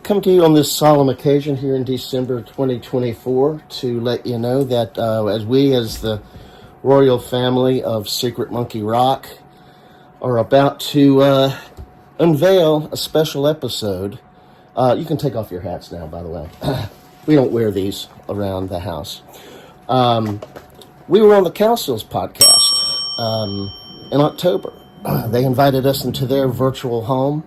come to you on this solemn occasion here in December 2024 to let you know that as the royal family of Secret Monkey Rock are about to unveil a special episode. You can take off your hats now, by the way. We don't wear these around the house. We were on the Cowsills podcast in October. They invited us into their virtual home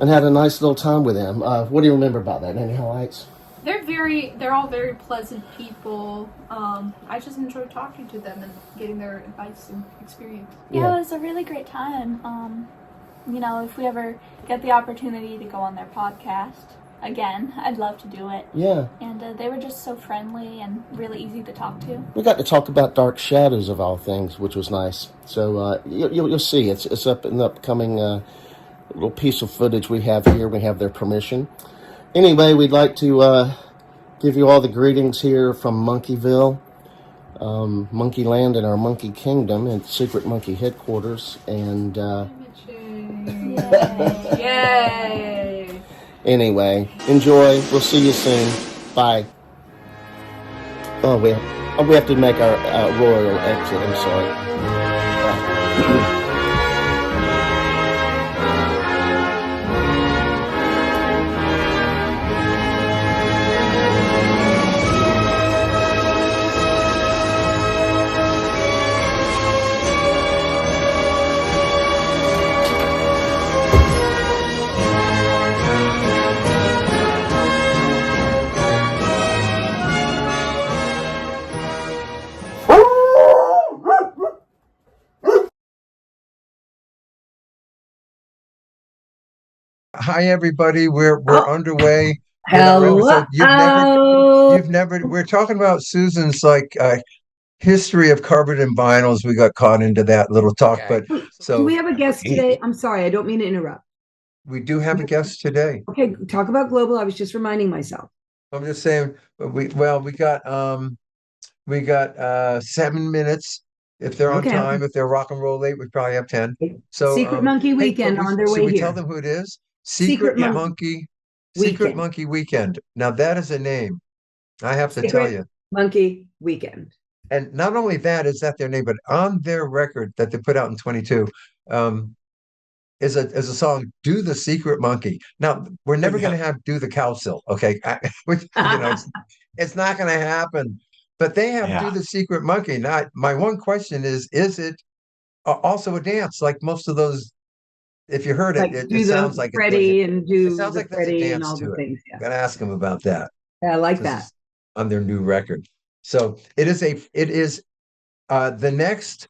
and had a nice little time with them. What do you remember about that? Any highlights? They're all very pleasant people. I just enjoyed talking to them and getting their advice and experience. Yeah, it was a really great time. If we ever get the opportunity to go on their podcast again, I'd love to do it. Yeah. And they were just so friendly and really easy to talk to. We got to talk about Dark Shadows of all things, which was nice. So you'll see. It's up in the upcoming little piece of footage we have here. We have their permission. Anyway, we'd like to give you all the greetings here from Monkeyville, Monkeyland, and our Monkey Kingdom and Secret Monkey Headquarters. And Yay! Anyway, enjoy. We'll see you soon. Bye. Oh, we have to make our royal exit. I'm sorry. Bye. Hi, everybody. We're underway. Hello. You've never. We're talking about Susan's history of carpet and vinyls. We got caught into that little talk, but do we have a guest today? I'm sorry, I don't mean to interrupt. We do have a guest today. Okay, talk about global. I was just reminding myself. I'm just saying. We got 7 minutes. If they're on time, if they're rock and roll late, we probably have 10. So Secret Monkey Weekend on their way here. here. Tell them who it is. Secret Monkey Weekend. Now that is a name. I have to tell you. Monkey Weekend. And not only that is that their name, but on their record that they put out in 22, is a song, "Do the Secret Monkey." Now we're never going to have "Do the Cowsill," okay? It's not going to happen. But they have "Do the Secret Monkey." Now, my one question is it also a dance like most of those? If you heard it, it sounds like Freddie and do it sounds like there's a dance and all the things. Yeah. Gotta ask them about that. Yeah, I like that on their new record. So it is the next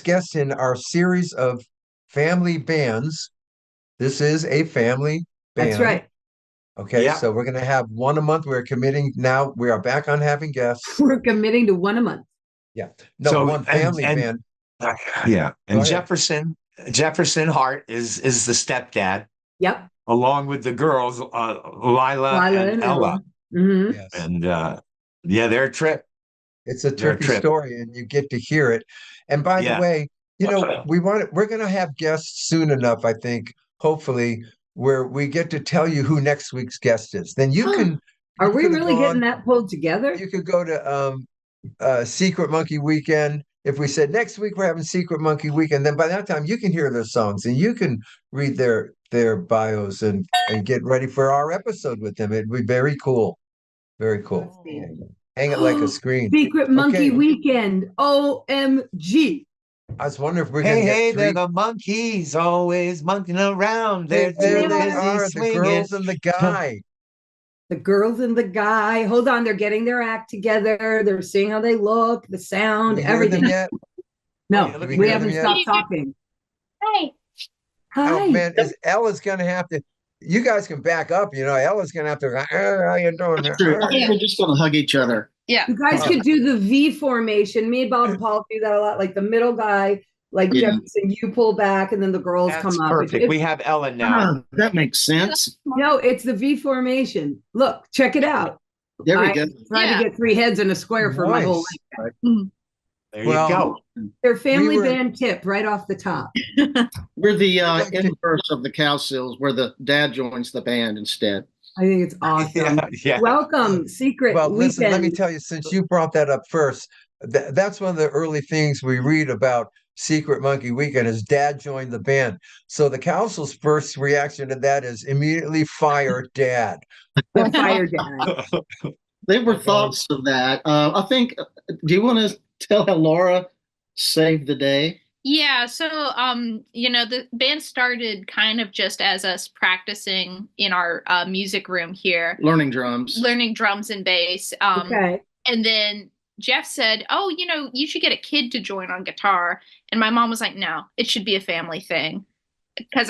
guest in our series of family bands. This is a family band. That's right. Okay, so we're going to have one a month. We're committing now. We are back on having guests. We're committing to one a month. Yeah, no, one family band. And Jefferson Hart is the stepdad. Yep. Along with the girls, Lila and Ella. Mm-hmm. Yes. And their trip. It's a trippy story, and you get to hear it. And by the way, we're going to have guests soon enough, I think, hopefully, where we get to tell you who next week's guest is. Then you can. Are we really getting that pulled together? You could go to Secret Monkey Weekend. If we said next week we're having Secret Monkey Weekend, then by that time you can hear their songs and you can read their bios and get ready for our episode with them. It'd be very cool. Very cool. Hang it like a screen. Secret Monkey Weekend. OMG. I was wondering if we're going to get they're the monkeys always monkeying around. They're the girls and the guy. The girls and the guy. Hold on, they're getting their act together. They're seeing how they look, the sound, everything. Yet? No, we haven't stopped talking. Hi. Oh man, Ella's going to have to. You guys can back up. Ella's going to have to. How you doing? We're just going to hug each other. Yeah. You guys could do the V formation. Me and Bob and Paul do that a lot. Like the middle guy, like Jefferson, you pull back, and then the girls come up. Perfect. We have Ellen now. That makes sense. No, it's the V formation. Look, check it out. There we go. Trying to get 3 heads in a square for my whole life. There you go. Their family We were- band tip right off the top. We're the like to- inverse of the Cowsills, where the dad joins the band instead. I think it's awesome. Yeah. Welcome, Secret Well, listen, let me Weekend. tell you, since you brought that up first, that's one of the early things we read about Secret Monkey Weekend is Dad joined the band. So the Council's first reaction to that is immediately fire Dad. The Fire Dad. There were thoughts of that. I think, do you want to tell how Laura saved the day? Yeah, so the band started kind of just as us practicing in our music room here, Learning drums. learning drums and bass. Okay. And then Jeff said, "Oh, you should get a kid to join on guitar." And my mom was like, "No, it should be a family thing." Because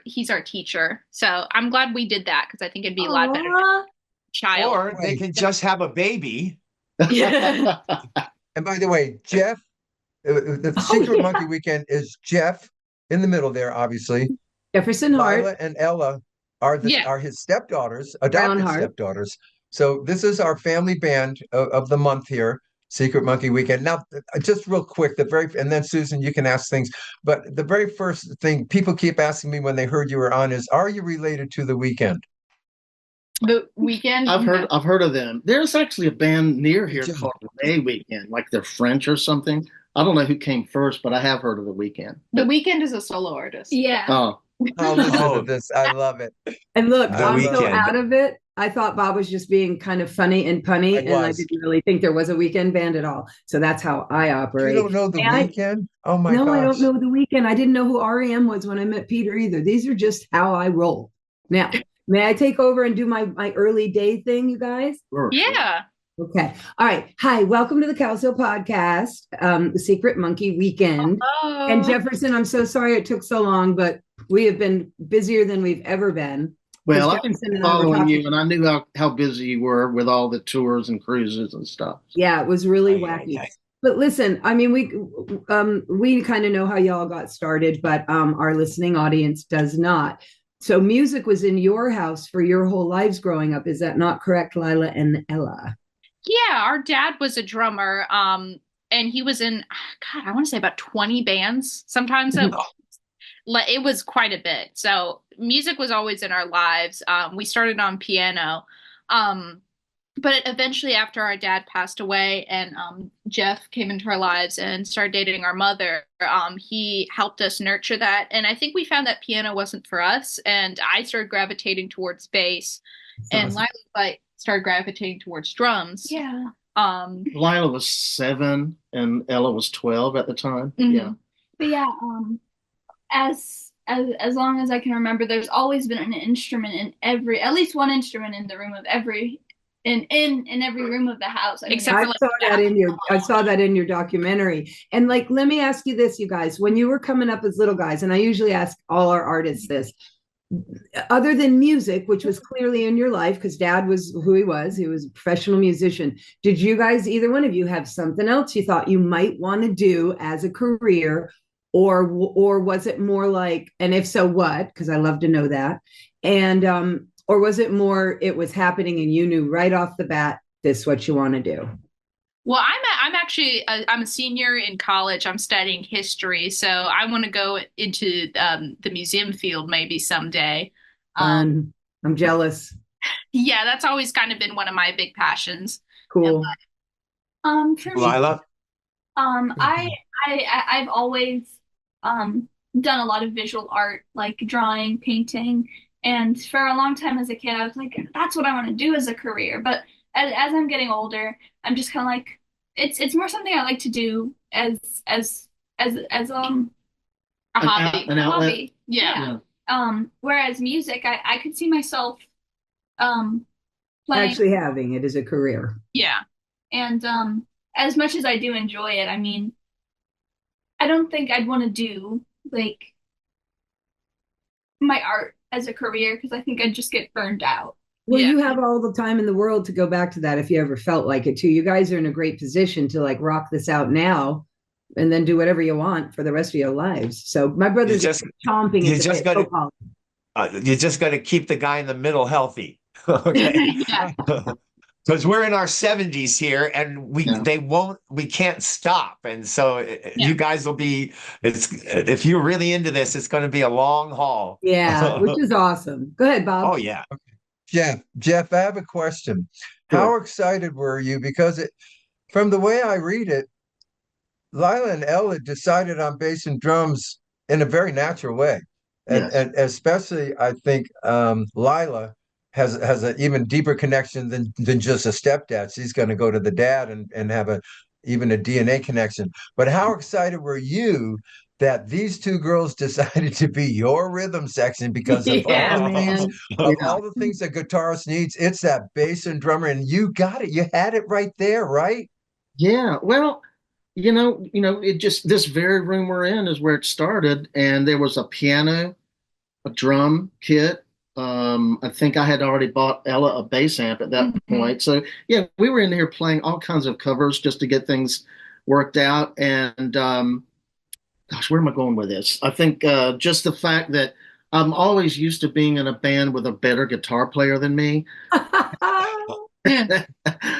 he's our teacher. So I'm glad we did that because I think it'd be a lot better than Aw. a child. Or they can just have a baby. And by the way, Jeff, the Secret Monkey Weekend is Jeff in the middle there, obviously. Jefferson Hart. Lila and Ella are his stepdaughters, adopted Hart. stepdaughters. So this is our family band of the month here, Secret Monkey Weekend. Now, just real quick, and then Susan, you can ask things. But the very first thing people keep asking me when they heard you were on is, are you related to The Weeknd? The Weekend. I've heard of them. There's actually a band near here called A Weekend, like they're French or something. I don't know who came first, but I have heard of The Weeknd. The Weekend is a solo artist. Yeah. Oh, Oh, listen to this. I love it. And look, The I'm so Weeknd. out of it. I thought Bob was just being kind of funny and punny, and I didn't really think there was a Weekend band at all. So that's how I You operate. don't know The Weeknd? Oh my No, gosh. I don't know The Weeknd. I didn't know who REM was when I met Peter either. These are just how I roll. Now, may I take over and do my early day thing, you guys? sure. Yeah. Okay. All right. Hi, welcome to the Cowsill podcast, the Secret Monkey Weekend. Oh. And Jefferson, I'm so sorry it took so long, but we have been busier than we've ever been. Well, I've been Jefferson and I were following talking- you, and I knew how busy you were with all the tours and cruises and stuff. Yeah, it was really Aye, wacky. aye, aye. But listen, I mean, we kind of know how y'all got started, but our listening audience does not. So music was in your house for your whole lives growing up. Is that not correct, Lila and Ella? Yeah, our dad was a drummer, and he was in, God, I want to say about 20 bands. Sometimes it was quite a bit. So music was always in our lives. We started on piano, but eventually, after our dad passed away and Jeff came into our lives and started dating our mother, he helped us nurture that. And I think we found that piano wasn't for us, and I started gravitating towards bass, and Lila started gravitating towards drums. Yeah. Lila was 7 and Ella was 12 at the time. Mhm. Yeah. But yeah, as long as I can remember, there's always been an instrument in at least one instrument in the room of every in every room of the house. I mean, Except for I saw that in your documentary. And like, let me ask you this, you guys, when you were coming up as little guys, and I usually ask all our artists this, other than music, which was clearly in your life because dad was who he was a professional musician, did you guys, either one of you, have something else you thought you might want to do as a career, or was it more like, and if so, what? Because I love to know that. And or was it more it was happening and you knew right off the bat this is what you want to do? Well, I'm actually I'm a senior in college. I'm studying history, so I want to go into the museum field maybe someday. I'm jealous. Yeah, that's always kind of been one of my big passions. Cool. For me, Lila? I've always done a lot of visual art, like drawing, painting, and for a long time as a kid, I was like, that's what I want to do as a career. But as I'm getting older, I'm just kind of like, it's more something I like to do as a hobby. An outlet. Hobby. Yeah. Whereas music, I could see myself playing. Actually having it as a career. Yeah. And as much as I do enjoy it, I mean, I don't think I'd want to do like my art as a career because I think I'd just get burned out. Well, Yeah. you have all the time in the world to go back to that if you ever felt like it too. You guys are in a great position to like rock this out now and then do whatever you want for the rest of your lives. So my brother's chomping you at the just bit. gotta- Oh, Paul. You just got to keep the guy in the middle healthy. Okay. Yeah. Because we're in our 70s here, and Yeah. we can't stop. And so you guys will be, if you're really into this, it's going to be a long haul. Yeah, which is awesome. Go ahead, Bob. Oh, yeah. Jeff, I have a question. How excited were you? Because from the way I read it, Lila and Ella decided on bass and drums in a very natural way. And especially, I think Lila has an even deeper connection than just a stepdad. She's going to go to the dad and have even a DNA connection. But how excited were you that these two girls decided to be your rhythm section because of all the things that guitarist needs? It's that bass and drummer, and you got it. You had it right there, right? Yeah. Well, it just, this very room we're in is where it started, and there was a piano, a drum kit. I think I had already bought Ella a bass amp at that point. So yeah, we were in here playing all kinds of covers just to get things worked out. And gosh, where am I going with this? I think just the fact that I'm always used to being in a band with a better guitar player than me. But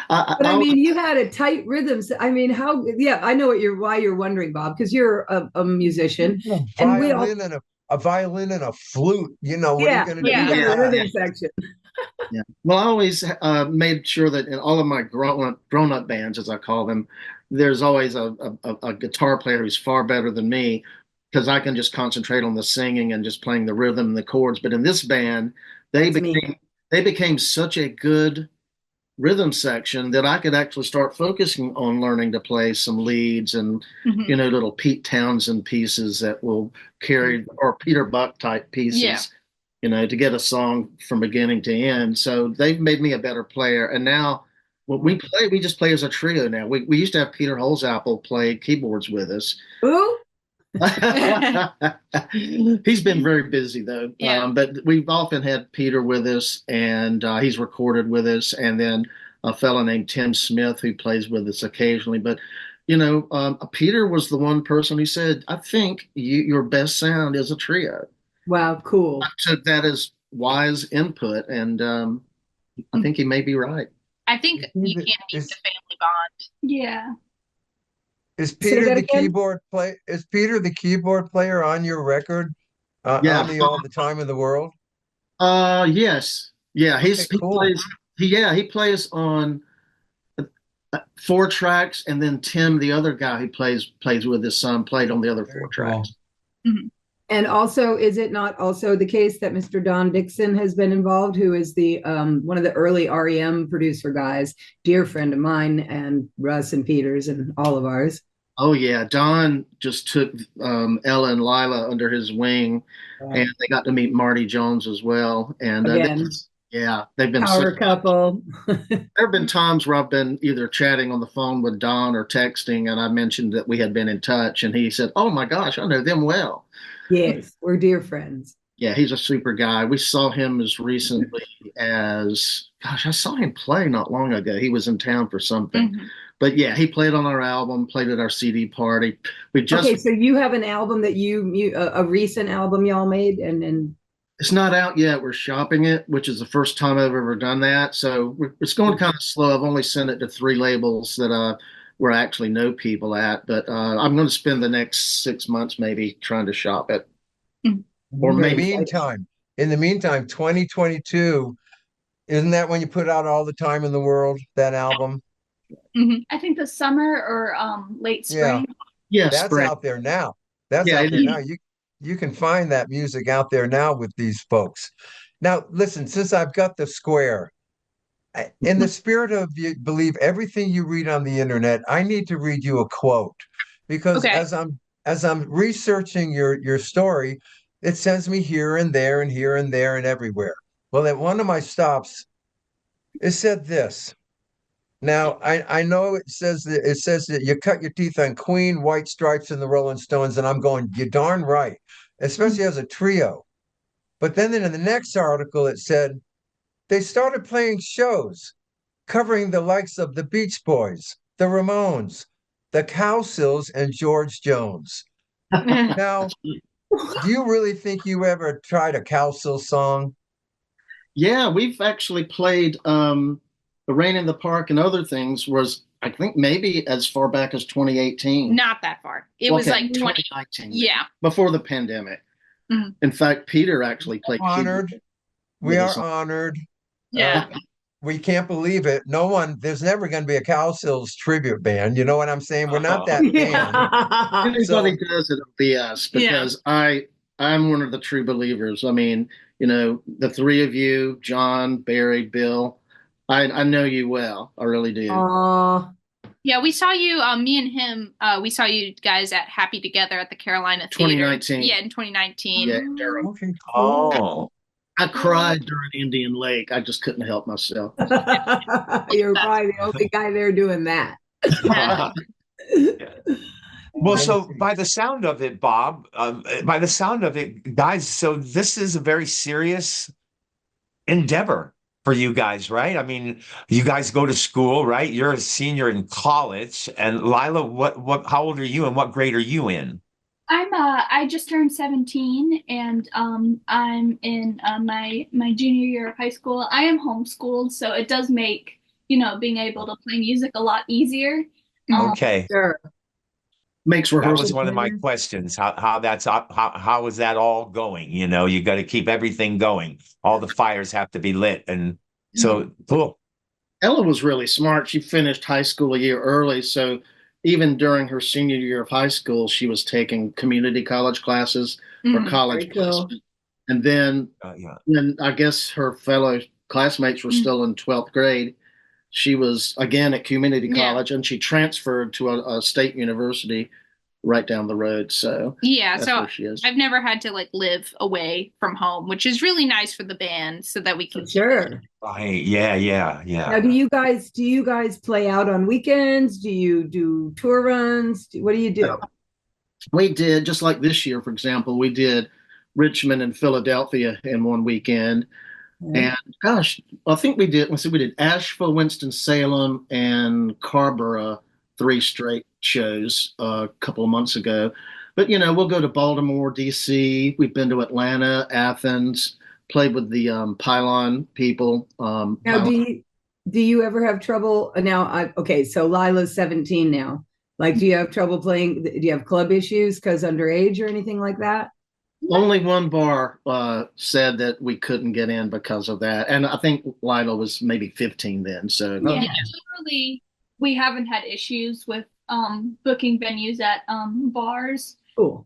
I mean, you had a tight rhythm. I mean, I know why you're wondering, Bob, because you're a musician. And a violin and a flute, what are you going to do? Yeah, rhythm section. Yeah. Well, I always made sure that in all of my grown-up bands, as I call them, there's always a guitar player who's far better than me, because I can just concentrate on the singing and just playing the rhythm and the chords. But in this band, they became such a good rhythm section that I could actually start focusing on learning to play some leads and little Pete Townsend pieces that will carry, or Peter Buck type pieces, to get a song from beginning to end. So they've made me a better player. And now when we play, we just play as a trio now. We used to have Peter Holzapfel play keyboards with us. Who? He's been very busy though. But we've often had Peter with us, and he's recorded with us, and then a fellow named Tim Smith who plays with us occasionally. But Peter was the one person who said, I think your best sound is a trio. Wow, cool. I took that as wise input, and I think he may be right. I think you can't beat the family bond. Yeah. Is Peter the keyboard player? Is Peter the keyboard player on your record? On the All the Time in the World? Yes. Yeah, he plays on 4 tracks, and then Tim, the other guy who plays with his son, played on the other 4 tracks. Mm-hmm. And also, is it not also the case that Mr. Don Dixon has been involved, who is the one of the early REM producer guys, dear friend of mine, and Russ and Peter's and all of ours? Oh yeah, Don just took Ella and Lila under his wing, and they got to meet Marty Jones as well. And they've been power couple. There have been times where I've been either chatting on the phone with Don or texting, and I mentioned that we had been in touch, and he said, "Oh my gosh, I know them well." Yes, we're dear friends. Yeah, he's a super guy. We saw him as recently as, I saw him play not long ago. He was in town for something. Mm-hmm. But yeah, he played on our album, played at our CD party. Okay, so you have an album that a recent album y'all made, and it's not out yet. We're shopping it, which is the first time I've ever done that. So it's going kind of slow. I've only sent it to 3 labels that where I actually know people at, but I'm going to spend the next 6 months maybe trying to shop it. Or maybe in the meantime, 2022, isn't that when you put out All the Time in the World, that album? Mm-hmm. I think the summer or late spring. Yeah, that's spring. Out there now. That's out there now. You can find that music out there now with these folks. Now, listen, since I've got the square, in the spirit of you believe everything you read on the internet, I need to read you a quote, because as I'm researching your story, it sends me here and there and here and there and everywhere. Well, at one of my stops, it said this. Now, I know it says that you cut your teeth on Queen, White Stripes, and the Rolling Stones, and I'm going, you're darn right, especially as a trio. But then in the next article, it said, they started playing shows covering the likes of the Beach Boys, the Ramones, the Cowsills, and George Jones. Now, do you really think you ever tried a Cowsills song? Yeah, we've actually played the Rain in the Park and other things was, I think, maybe as far back as 2018. Not that far. It was like 2019. Yeah. Before the pandemic. Mhm. In fact, Peter actually played. Honored. We are honored. Yeah. We can't believe it. There's never going to be a Cowsills tribute band. You know what I'm saying? We're not that band. Anybody does it, it'll be us, because I'm one of the true believers. I mean, the three of you, John, Barry, Bill, I know you well. I really do. Yeah, we saw you, me and him, we saw you guys at Happy Together at the Carolina Theater. 2019. Yeah, in 2019. Yeah, Durham. Okay. Oh. I cried during Indian Lake. I just couldn't help myself. You're probably the only guy there doing that. Well, so by the sound of it, Bob, guys, so this is a very serious endeavor for you guys, right? I mean, you guys go to school, right? You're a senior in college. And Lila, how old are you and what grade are you in? I just turned 17, and I'm in my junior year of high school. I am homeschooled, so it does make, being able to play music a lot easier. Okay. Sure. Makes That rehearsal. was one of my questions. How is that all going? You got to keep everything going. All the fires have to be lit. And so cool. Ella was really smart. She finished high school a year early, so even during her senior year of high school, she was taking community college classes or college classes. And then when I guess her fellow classmates were still in 12th grade, she was again at community college, and she transferred to a state university right down the road. So that's where she is. I've never had to live away from home, which is really nice for the band so that we can. Sure. Right. Yeah. Now, do you guys play out on weekends? Do you do tour runs? What do you do? We did, just like this year, for example, we did Richmond and Philadelphia in one weekend. And gosh, I think we did Asheville, Winston-Salem, and Carrboro 3 straight shows a couple of months ago. But we'll go to Baltimore, DC. We've been to Atlanta, Athens, played with the Pylon people. Now, do you ever have trouble now? So Lila's 17 now. Do you have trouble playing? Do you have club issues because underage or anything like that? Only one bar said that we couldn't get in because of that. And I think Lila was maybe 15 then. So generally we haven't had issues with booking venues at bars. Cool.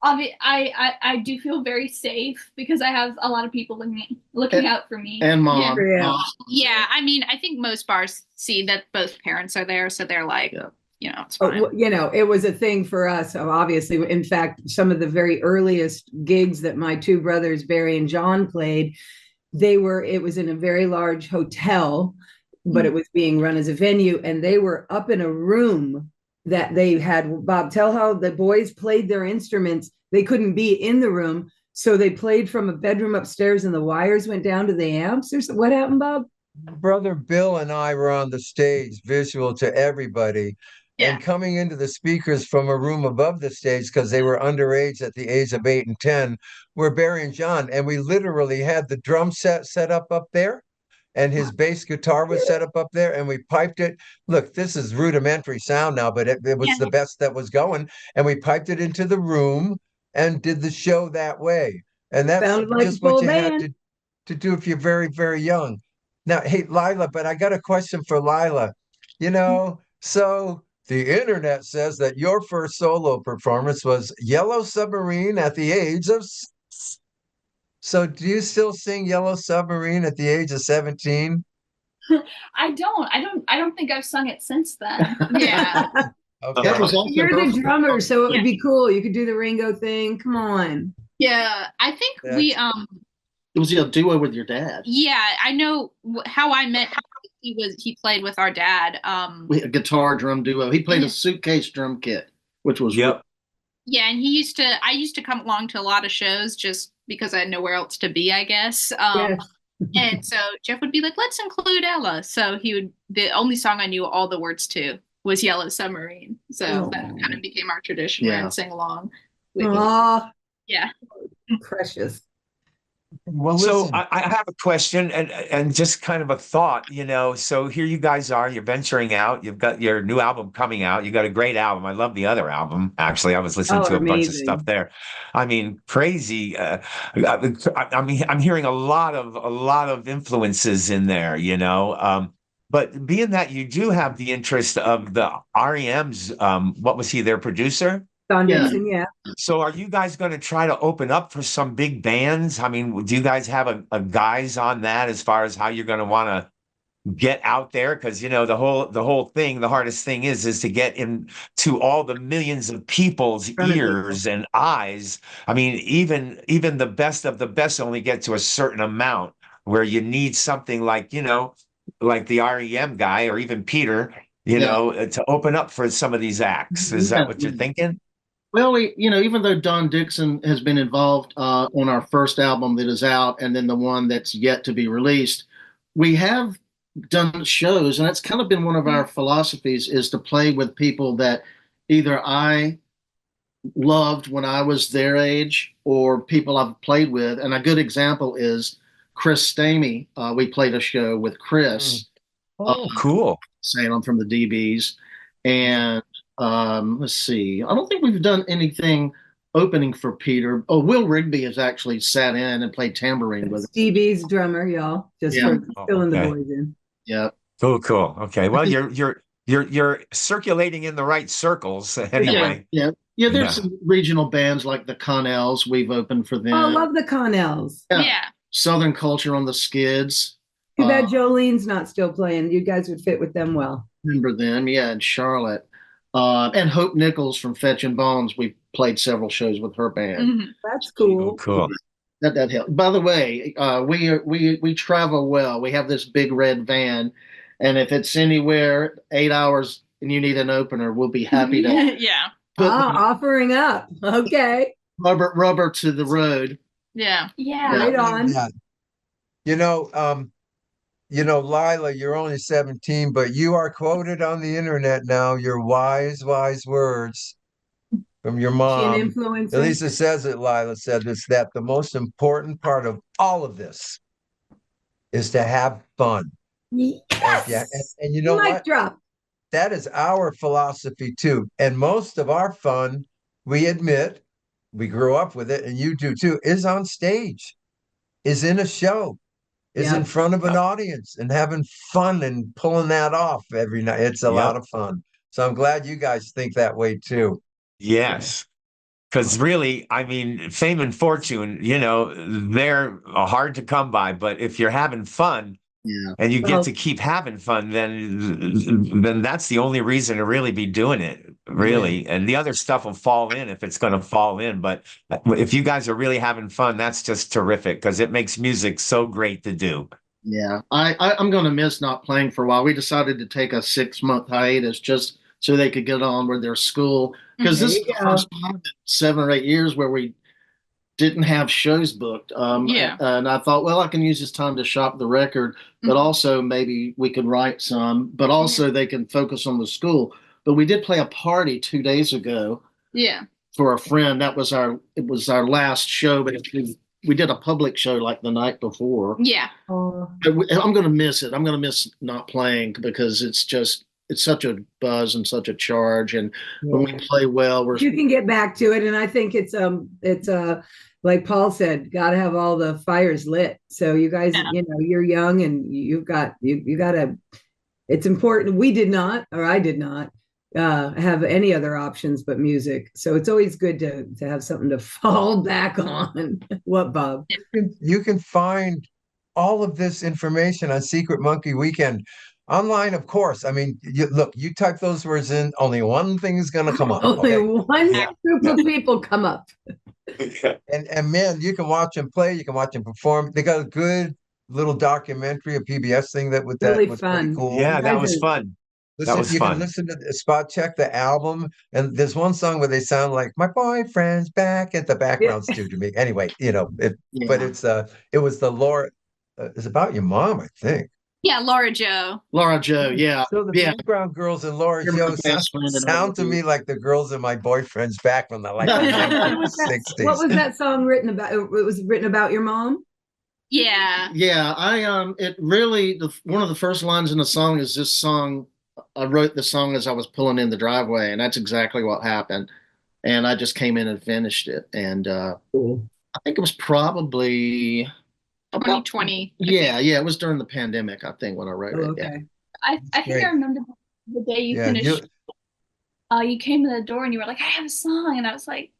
I do feel very safe because I have a lot of people looking out for me. And mom. Yeah. I mean, I think most bars see that both parents are there, so they're like, it's fine. It was a thing for us, obviously. In fact, some of the very earliest gigs that my two brothers, Barry and John, played, it was in a very large hotel, but it was being run as a venue, and they were up in a room that they had. Bob, tell how the boys played their instruments. They couldn't be in the room, so they played from a bedroom upstairs, and the wires went down to the amps. What happened, Bob? Brother Bill and I were on the stage, visual to everybody. And coming into the speakers from a room above the stage, because they were underage at the age of 8 and 10, were Barry and John. And we literally had the drum set up there, and his bass guitar was set up there, and we piped it. Look, this is rudimentary sound now, but it was the best that was going. And we piped it into the room and did the show that way. And that's just what you had to do if you're very, very young. Now, hey, Lila, but I got a question for Lila. So the internet says that your first solo performance was Yellow Submarine at the age of 6. So do you still sing Yellow Submarine at the age of 17? I don't think I've sung it since then. Yeah. Okay. You're the drummer, so it would be cool. You could do the Ringo thing. Come on. Yeah. I think it was a duo with your dad. Yeah, I know how I met. He played with our dad. We had a guitar drum duo. He played a suitcase drum kit, which was yeah, and I used to come along to a lot of shows just because I had nowhere else to be, I guess. And so Jeff would be like, let's include Ella. So the only song I knew all the words to was Yellow Submarine. So that kind of became our tradition. We'd sing along with Aww. Yeah. Precious. Well, So listen, I have a question and just kind of a thought, So here you guys are, you're venturing out, you've got your new album coming out, you got a great album. I love the other album. Actually, I was listening Oh, to a bunch of stuff amazing. there. I mean, crazy. I mean, I'm hearing a lot of influences in there, But being that you do have the interest of the REM's, what was he, their producer? Don Yeah. Dixon, yeah. So are you guys going to try to open up for some big bands? I mean, do you guys have a guys on that as far as how you're going to want to get out there? Because the whole thing, the hardest thing is to get into all the millions of people's Front of people. ears and eyes. I mean, even the best of the best only get to a certain amount where you need something like the REM guy or even Peter, to open up for some of these acts. Is that what you're thinking? Well, even though Don Dixon has been involved on our first album that is out, and then the one that's yet to be released, we have done shows, and that's kind of been one of our philosophies, is to play with people that either I loved when I was their age or people I've played with. And a good example is Chris Stamey. We played a show with Chris. Oh, cool. Salem from the DBs. And let's see. I don't think we've done anything opening for Peter. Oh, Will Rigby has actually sat in and played tambourine with us. Stevie's drummer, y'all. Just Yeah. for filling the Okay. boys in. Yeah. Cool. Okay. Well, you're circulating in the right circles anyway. Yeah. Yeah. There's some regional bands like the Connells. We've opened for them. Oh, I love the Connells. Yeah. Yeah. Southern Culture on the Skids. Too bad Jolene's not still playing. You guys would fit with them well. Remember them? Yeah, in Charlotte. And Hope Nichols from Fetch and Bones. We played several shows with her band. Mhm. That's cool. Cool. That helped. By the way, we travel well. We have this big red van, and if it's anywhere 8 hours and you need an opener, we'll be happy to Yeah. put Offering up. Okay. rubber to the road. Yeah. Yeah. Right on. Yeah. Lila, you're only 17, but you are quoted on the internet now. Your wise words from your She an mom. influencer? Elisa says it, Lila said this, that the most important part of all of this is to have fun. Yes. And you know Mic what? drop. That is our philosophy too. And most of our fun, we admit, we grew up with it, and you do too, is on stage, is in a show, is in front of an audience and having fun and pulling that off every night. It's a lot of fun. So I'm glad you guys think that way too. Yes. Because really, I mean, fame and fortune, they're hard to come by. But if you're having fun and you get to keep having fun, then that's the only reason to really be doing it, really. Yeah. And the other stuff will fall in if it's going to fall in. But if you guys are really having fun, that's just terrific because it makes music so great to do. Yeah, I'm going to miss not playing for a while. We decided to take a 6-month hiatus just so they could get on with their school. Because this is the first time in 7 or 8 years where we didn't have shows booked. And I thought, well, I can use this time to shop the record, but also maybe we could write some, but also they can focus on the school. But we did play a party 2 days ago. Yeah. For a friend. It was our last show, but we did a public show like the night before. Yeah. I'm going to miss it. I'm going to miss not playing because it's such a buzz and such a charge. And when we play well, you can get back to it. And I think it's like Paul said, got to have all the fires lit. So you guys, you're young and you got to, it's important. We did not, or I did not have any other options but music. So it's always good to have something to fall back on. What, Bob? You can find all of this information on Secret Monkey Weekend online, of course. I mean, you type those words in, only one thing is going to come up. Only one group of people come up. And man, you can watch them play. You can watch them perform. They got a good little documentary, a PBS thing that was fun. pretty cool. Yeah, that was fun. That was fun. You can listen to the spot check the album, and there's one song where they sound like "My boyfriend's back" at the background's due to me. Anyway, but it was the Laura. It's about your mom, I think. Yeah, Laura Joe. Yeah. So the background girls and Laura Joe sound to me like the girls in My Boyfriend's Back from the 60s. What was that song written about? It was written about your mom? Yeah. Yeah, it really one of the first lines in the song is this song. I wrote the song as I was pulling in the driveway, and that's exactly what happened. And I just came in and finished it. And Cool. I think it was probably about 2020. yeah, it was during the pandemic, I think, when I wrote Oh, it. Yeah. okay. I think Great. I remember the day you Yeah, finished. You came to the door and you were like, "I have a song," and I was like,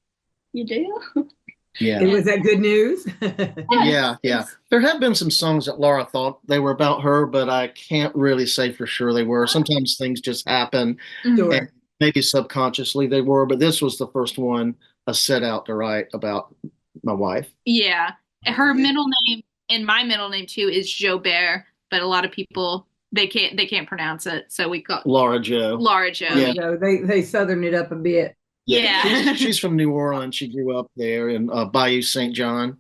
"You do?" Yeah. And was that good news? Yeah, yeah. There have been some songs that Laura thought they were about her, but I can't really say for sure they were. Sometimes things just happen, and Sure. maybe subconsciously they were, but this was the first one I set out to write about my wife. Yeah. Her middle name and my middle name too is Jobert, but a lot of people they can't pronounce it, so we call Laura Jo. Laura Jo. Yeah. So they southern it up a bit. Yeah. She's from New Orleans. She grew up there in Bayou St. John.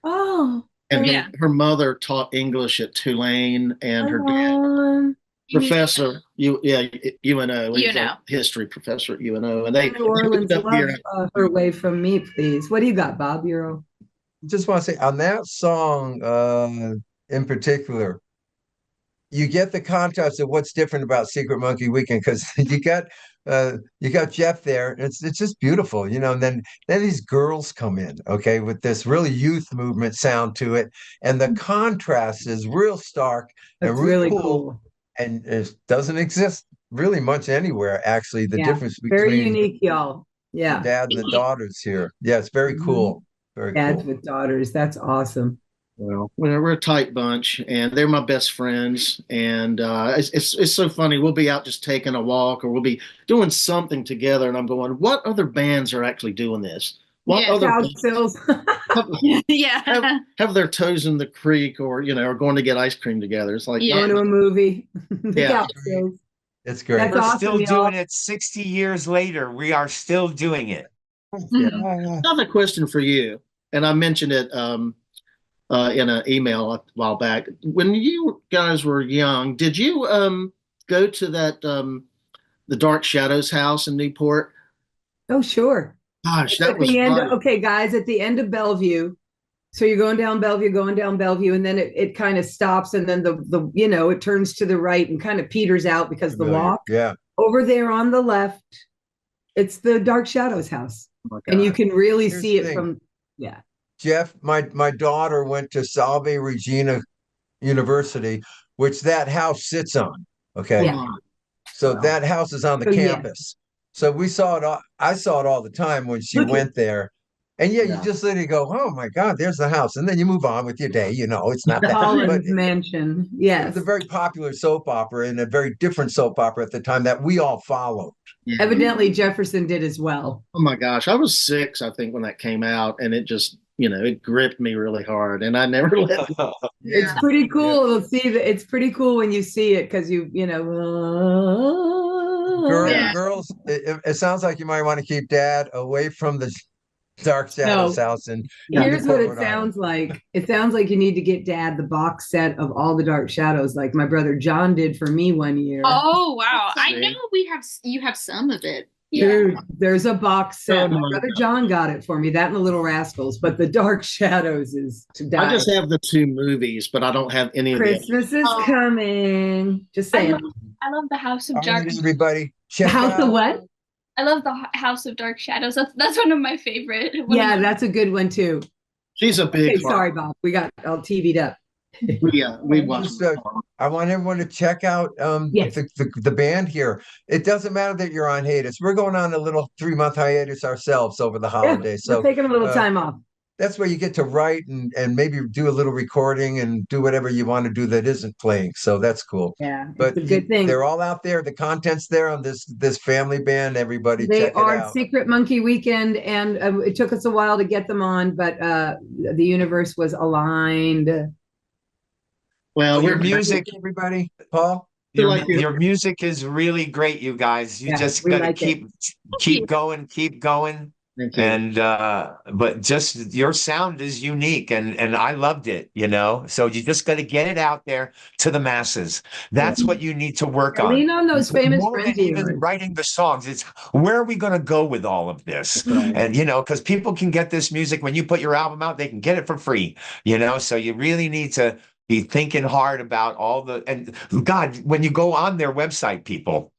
Oh, And Yeah. her mother taught English at Tulane, and her dad, on. professor, UNO, he's UNO. a history professor at UNO. And they New Orleans, moved up love here. her away from me, please. What do you got, Bob? You're Just want to say on that song in particular, you get the contrast of what's different about Secret Monkey Weekend because you got Jeff there. It's just beautiful, and then these girls come in, okay, with this really youth movement sound to it, and the contrast is real stark and That's real really cool, cool. and it doesn't exist really much anywhere. Actually, the Yeah, difference very between unique, y'all. the Yeah, dad and the daughters here, yeah, it's very cool, very dads cool. with daughters. That's awesome. Well, we're a tight bunch, and they're my best friends. And it's so funny. We'll be out just taking a walk, or we'll be doing something together, and I'm going, "What other bands are actually doing this? What Yeah. other bands Cowsills. Yeah. have their toes in the creek, or are going to get ice cream together?" It's like, Yeah. Going to a movie. The Yeah. Cowsills. It's great. That's We're awesome, still y'all. doing it 60 years later. We are still doing it. Yeah. Mhm. I have a question for you, and I mentioned it in an email a while back. When you guys were young, did you go to that the Dark Shadows house in Newport? Oh, sure. Gosh, that At was the end, fun. okay, guys, at the end of Bellevue. So you're going down Bellevue, and then it kind of stops, and then the it turns to the right and kind of peters out because the Familiar. walk Yeah. over there on the left, it's the Dark Shadows house. Oh my And you God. can really Here's see the it thing. from, yeah. Jeff, my daughter went to Salve Regina University, which that house sits on. Okay. Yeah. So Wow. that house is on the So, yeah. campus. So we saw it all, I saw it all the time when she Look at- went there. And yeah, Yeah. you just literally go, oh my God, there's the house. And then you move on with your day. It's not that. But Collins Mansion. it Yes. was a very popular soap opera and a very different soap opera at the time that we all followed. Yeah. Evidently Jefferson did as well. Oh my gosh, I was 6, I think, when that came out, and it just, it gripped me really hard, and I never let it. It's pretty cool to see that. It's pretty cool when you see it because Yeah. Girls, it sounds like you might want to keep Dad away from the Dark Shadows house. And here's what it sounds like. It sounds like you need to get Dad the box set of all the Dark Shadows, like my brother John did for me one year. Oh wow. I See? know you have some of it. Dude, there's a box set. Oh, My my brother God. John got it for me. That and the Little Rascals, but the Dark Shadows is to die. I just have the 2 movies, but I don't have any of the. Christmas is Oh. coming. Just I saying. love the House of All Dark. right, everybody, The check House out of what? I love the House of Dark Shadows. That's one of my favorite. Yeah, that's a good one too. She's a big. Okay, sorry, Bob. We got all TV'd up. We watched. Just, I want everyone to check out Yes. the band here. It doesn't matter that you're on hiatus. We're going on a little 3-month hiatus ourselves over the holidays. We're So taking a little time off. that's where you get to write and maybe do a little recording and do whatever you want to do that isn't playing. So that's cool. Yeah, But it's a good thing. they're all out there. The content's there on this family band. Everybody They check it are out. Secret Monkey Weekend, and it took us a while to get them on, but the universe was aligned. Well, Your we're music, everybody. Paul? your music is really great, you guys. You Yeah, just we gotta like it. keep going, keep going. Thank you. And but just your sound is unique, and I loved it, you know. So you just got to get it out there to the masses. That's what you need to work on. Lean on those famous More friends than of even yours. writing the songs, it's where are we going to go with all of this? And you know, because people can get this music when you put your album out, they can get it for free, you know. So you really need to be thinking hard about all the, and God, when you go on their website, people,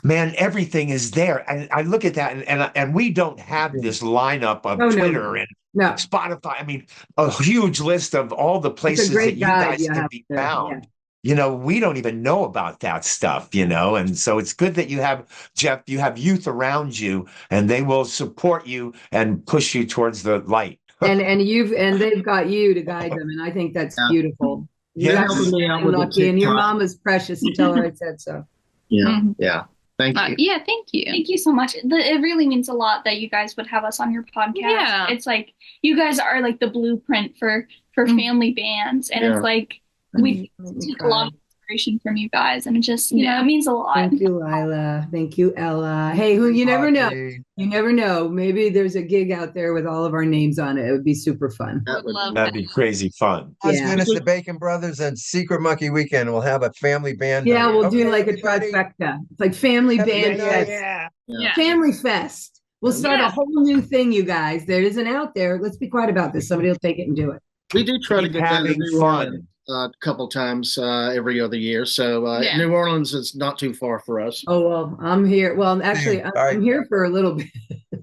man, everything is there. And I look at that, and we don't have this lineup of No, no, Twitter and No, Spotify. I mean, a huge list of all the it's places a that great you guide guys you can have be there. found. You know, we don't even know about that stuff, you know. And so it's good that you have, Jeff, you have youth around you, and they will support you and push you towards the light. And they've got you to guide them, and I think that's Yeah. beautiful. Yeah. You're Helping me out with the lucky, and your TikTok. mama's precious, and tell her I said so. Yeah. Mhm. Yeah. Thank you. Yeah, thank you. Thank you so much. It really means a lot that you guys would have us on your podcast. Yeah. It's like you guys are like the blueprint for Mm. family bands, and Yeah. it's like we take a lot of inspiration from you guys, and it just Yeah. it means a lot. Thank you, Lila. Thank you, Ella. Hey, you never know. You never know. Maybe there's a gig out there with all of our names on it. It would be super fun. That would Love That'd be crazy fun. Yeah. Minutes, the Bacon Brothers, and Secret Monkey Weekend. We'll have a family band. Yeah, night. we'll do Okay, like a everybody. trifecta. It's like family Have a band good night. fest. Yeah. Yeah. Family fest. We'll start Yeah. a whole new thing, you guys. There isn't out there. Let's be quiet about this. Somebody will take it and do it. We do try to Keep get down to having New fun. Orleans a couple times every other year. So Yeah. New Orleans is not too far for us. Oh, well, I'm here. Well, actually, All right. I'm here for a little bit.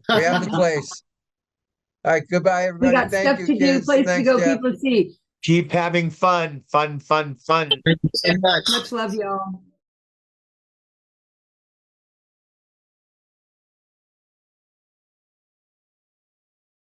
We have the place. All right, goodbye, We everybody. got Thank stuff you, to do, kids. place to Thanks, go, Jeff. people to see. Keep having fun, fun, fun, fun. Thank you so much. Much love, y'all.